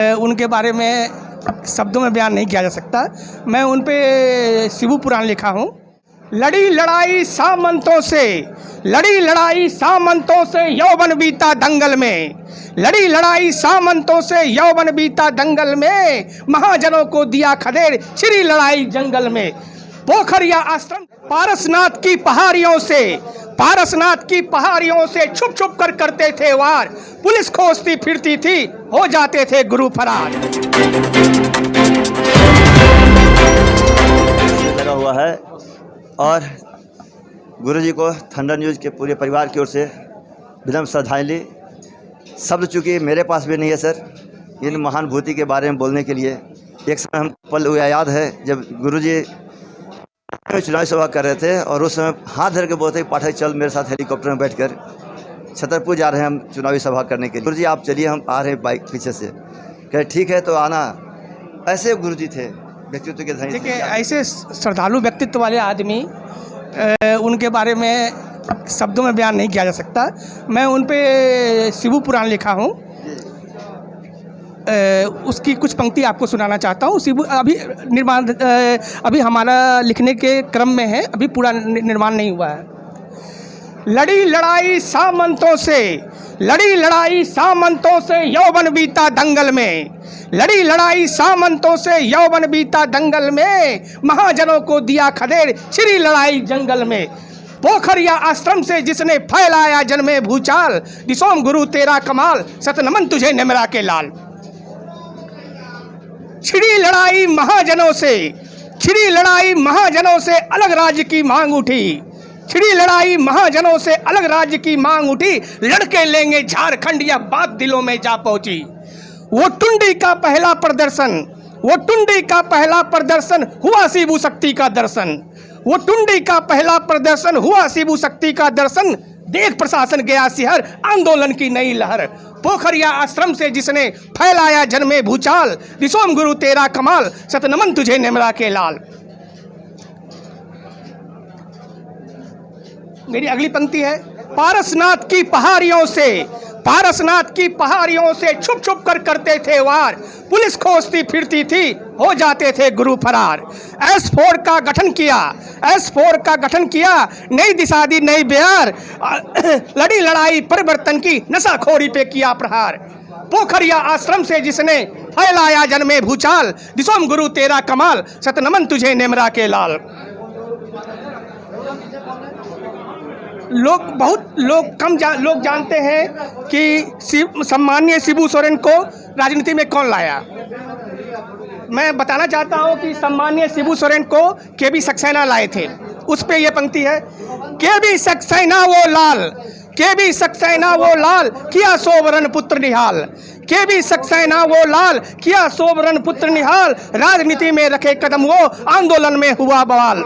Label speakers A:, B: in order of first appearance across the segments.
A: उनके बारे में शब्दों में बयान नहीं किया जा सकता। मैं उन पे शिबू पुराण लिखा हूँ। लड़ी लड़ाई सामंतों से, लड़ी लड़ाई सामंतों से यौवन बीता दंगल में, लड़ी लड़ाई सामंतों से यौवन बीता दंगल में, महाजनों को दिया खदेड़ छिड़ी लड़ाई जंगल में। पोखरिया आश्रम पारसनाथ की पहाड़ियों से, पारसनाथ की पहाड़ियों से छुप छुप कर करते थे वार, पुलिस खोजती फिरती थी, हो जाते थे गुरु फरार।
B: लगा हुआ है और गुरुजी को थंडर न्यूज़ के पूरे परिवार की ओर से विनम्र श्रद्धांजलि। शब्द चूँकि मेरे पास भी नहीं है सर इन महान भूति के बारे में बोलने के लिए। एक समय हम पल हुआ याद है जब गुरुजी चुनावी सभा कर रहे थे और उस समय हाथ धर के बोलते पाठक चल मेरे साथ हेलीकॉप्टर में बैठकर छतरपुर जा रहे हैं हम चुनावी सभा करने के लिए। गुरुजी आप चलिए, हम आ रहे हैं बाइक पीछे से। कहे ठीक है तो आना। ऐसे गुरुजी थे, व्यक्तित्व के धनी।
A: देखिए, ऐसे श्रद्धालु व्यक्तित्व वाले आदमी उनके बारे में शब्दों में बयान नहीं किया जा सकता। मैं उन पे शिबू पुराण लिखा हूँ, उसकी कुछ पंक्ति आपको सुनाना चाहता हूँ। शिबू अभी हमारा लिखने के क्रम में है, अभी पूरा निर्माण नहीं हुआ है। लड़ी लड़ाई सामंतों से, लड़ी लड़ाई सामंतों से यौवन बीता दंगल में, लड़ी लड़ाई सामंतों से यौवन बीता दंगल में, महाजनों को दिया खदेड़ छिड़ी लड़ाई जंगल में। पोखरिया आश्रम से जिसने फैलाया जन्मे भूचाल, दिसोम गुरु तेरा कमाल, सतनमन तुझे निमरा के लाल। छिड़ी लड़ाई महाजनों से, छिड़ी लड़ाई महाजनों से अलग राज्य की मांग उठी, छिड़ी लड़ाई महाजनों से अलग राज्य की मांग उठी, लड़के लेंगे झारखंड या बात दिलों में जा पहुंची। वो टुंडी का पहला प्रदर्शन, वो टुंडी का पहला प्रदर्शन हुआ शिबू शक्ति का दर्शन, वो टुंडी का पहला प्रदर्शन हुआ शिबू शक्ति का दर्शन, देख प्रशासन गया सिहर आंदोलन की नई लहर। पोखरिया आश्रम से जिसने फैलाया जन्मे भूचाल, दिसोम गुरु तेरा कमाल, सतनमन तुझे निमरा के लाल। मेरी अगली पंक्ति है, पारसनाथ की पहाड़ियों से, पारसनाथ की पहाड़ियों से छुप छुप कर करते थे वार, पुलिस खोजती फिरती थी, हो जाते थे गुरु फरार। S4 का गठन किया, S4 का गठन किया, नई दिशा दी नई बिहार, लड़ी लड़ाई परिवर्तन की नशाखोरी पे किया प्रहार। पोखरिया आश्रम से जिसने फैलाया जन्मे भूचाल, दिसोम गुरु तेरा कमाल, सतनमन तुझे निमरा के लाल। बहुत लोग जानते हैं कि सम्माननीय शिबू सोरेन को राजनीति में कौन लाया। मैं बताना चाहता हूं कि सम्माननीय शिबू सोरेन को केबी सक्सेना लाए थे। उस पे ये पंक्ति है, केबी सक्सेना वो लाल, केबी सक्सेना वो लाल, किया सोवरन पुत्र निहाल, केबी सक्सेना वो लाल, किया सोवरन पुत्र निहाल, राजनीति में रखे कदम वो, आंदोलन में हुआ बवाल।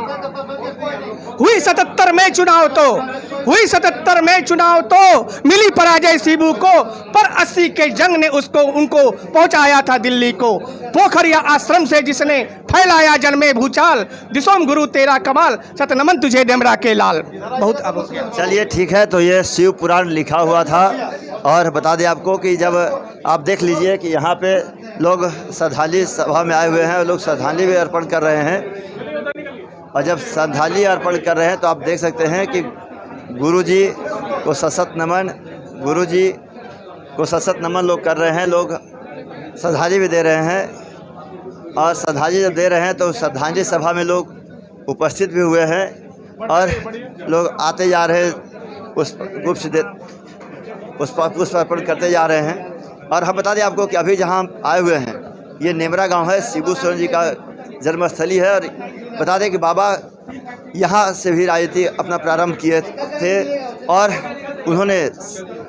A: हुई 77 में चुनाव तो, हुई 77 में चुनाव तो मिली पराजय शिबू को, पर 80 के जंग ने उसको उनको पहुंचाया था दिल्ली को। पोखरिया आश्रम से जिसने फैलाया जन्मे भूचाल, दिसोम गुरु तेरा कमाल, सतनमन तुझे निमरा के लाल। बहुत
B: चलिए ठीक है, तो ये शिव पुराण लिखा हुआ था। और बता दें आपको कि जब आप देख लीजिए कि यहाँ पे लोग श्रद्धांजलि सभा में आए हुए हैं, लोग श्रद्धांजलि भी अर्पण कर रहे हैं। और जब श्रद्धांजलि अर्पण कर रहे हैं तो आप देख सकते हैं कि गुरुजी को सशक्त नमन, गुरुजी को सशक्त नमन लोग कर रहे हैं, लोग श्रद्धांजलि भी दे रहे हैं। और श्रद्धांजलि जब दे रहे हैं तो श्रद्धांजलि सभा में लोग उपस्थित भी हुए हैं और लोग आते जा रहे पुष्प अर्पण करते जा रहे हैं। और हम बता दें आपको कि अभी जहाँ आए हुए हैं ये नेमरा गांव है, शिबू सोरेन जी का जन्मस्थली है। और बता दें कि बाबा यहाँ से भी राजनीति अपना प्रारंभ किए थे और उन्होंने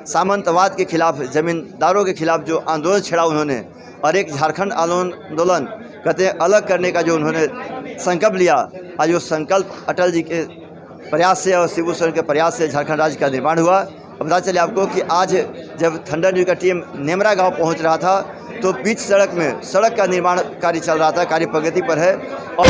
B: सामंतवाद के खिलाफ, ज़मींदारों के खिलाफ जो आंदोलन छेड़ा उन्होंने, और एक झारखंड आंदोलन कहते हैं अलग करने का जो उन्होंने संकल्प लिया, आज वो संकल्प अटल जी के प्रयास से और शिबू सोरेन के प्रयास से झारखंड राज्य का निर्माण हुआ। अब पता चले आपको कि आज जब थंडर न्यूज़ का टीम नेमरा गांव पहुंच रहा था तो बीच सड़क में सड़क का निर्माण कार्य चल रहा था, कार्य प्रगति पर है। और